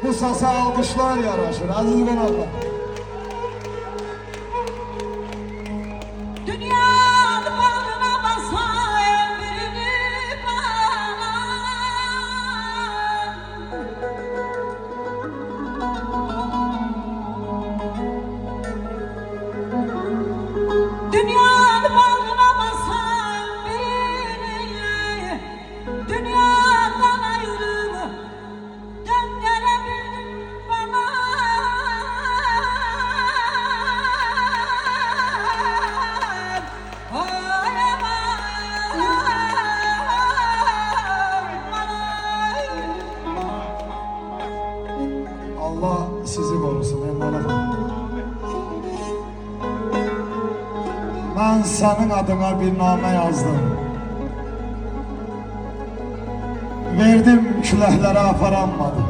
Bu sasa alkışlar yaraşır aziz qonaqlar. Dünyanın bağrına basa ömrünü bana. Dünyanın bağrına basa ömrünü, dünyadan ayrılıp dön gelebildin bana. Allah sizi korusun emanet. Ben senin adına bir name yazdım. Verdim külehlere aparanmadım.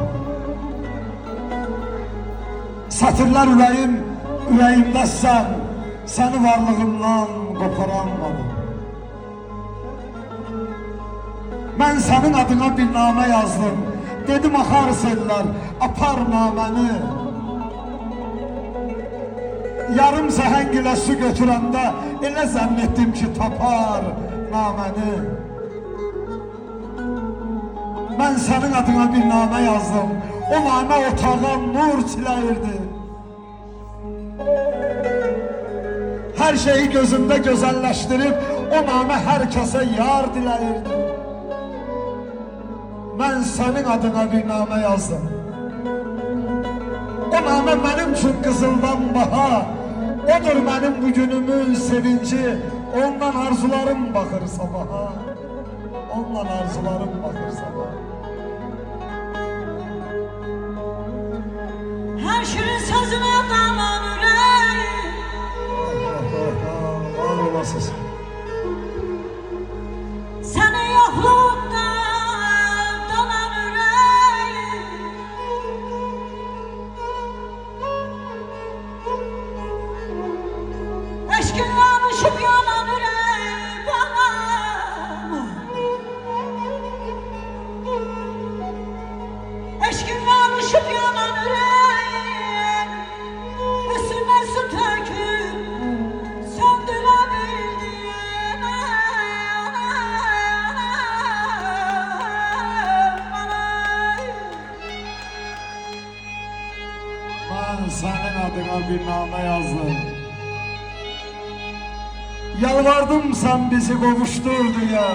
Satırlar ürəyimdə sən, səni varlığımdan qoparanmadım. Mən sənin adına bir namə yazdım. Dedim axar sellər, apar naməni. Yarım səhəng ilə su götürəndə elə zənn etdim ki, tapar naməni. Mən sənin adına bir namə yazdım. O namə otağa nur çiləyirdi. Hər şeyi gözümdə gözəlləşdirib, o namə hər kəsə yar diləyirdi. Mən sənin adına bir namə yazdım. O namə mənim üçün qızıldan baha. Odur mənim bugünümün sevinci. Ondan arzularım baxır sabaha. Ondan arzularım baxır sabaha. Her şirin sözüne dalan yüreğim. Var olasın. Seni yoklukta dalan yüreğim. Aşkınla alışıp yanan yüreğim bana. Aşkınla alışıp yanan yüreğim. Üstüne su töküp söndürebildim. Ben senin adına bir namə yazdım. Yalvardım sen bizi kavuştur diye.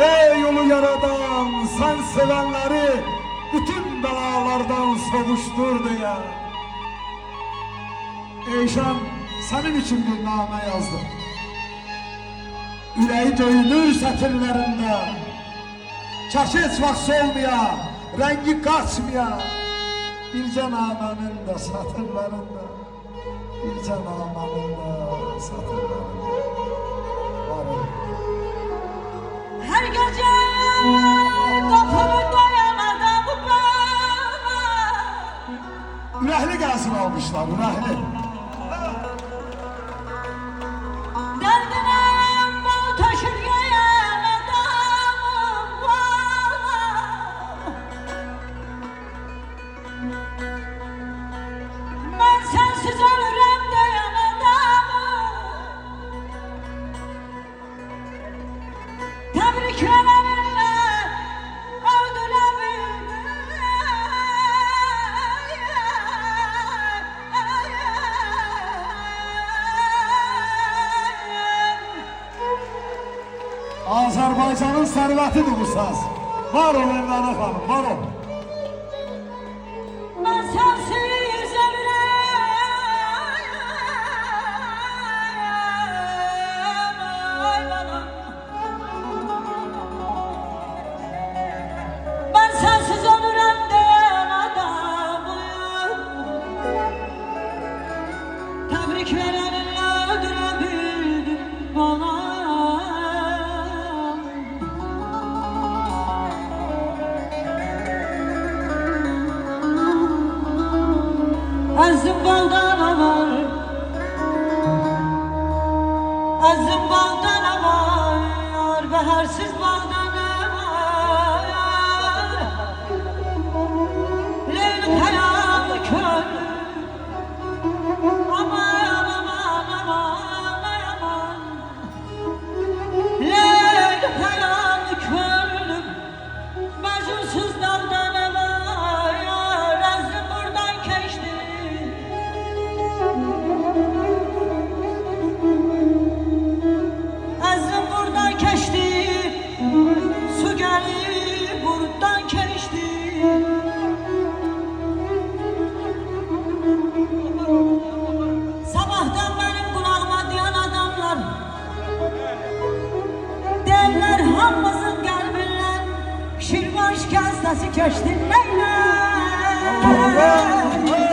Ey yolu yaradan, sen sevenleri bütün belalardan savuştur diye. Eyşan, senin için bir namə yazdım. Ürəyi döyünür sətirlərində. Çaşı heç vaxt solmaya, rəngi qaçmaya. Bircə namənin də satırlarında. Bircə namənin də satırlarında. Var ol. Her gece kapımı dayanada bu bana. Ürəkli gəlsin almışlar, ürəkli. Derdine bal taşır yayan adamım bana. Ben sensiz ölürüm diyen adamım. Tebriklerinle öldürebildim. Azərbaycanın sərvətidir bu saz. Var ol Evlana xanım, var ol. Ben sensiz ölürüm ay bana. Ben sensiz ölürüm diyen adamım. Tebrik verenle öldürebildim bana. hamımızın qəlbindən Şirvan şikəstəsi keçdi neylə Tövbə!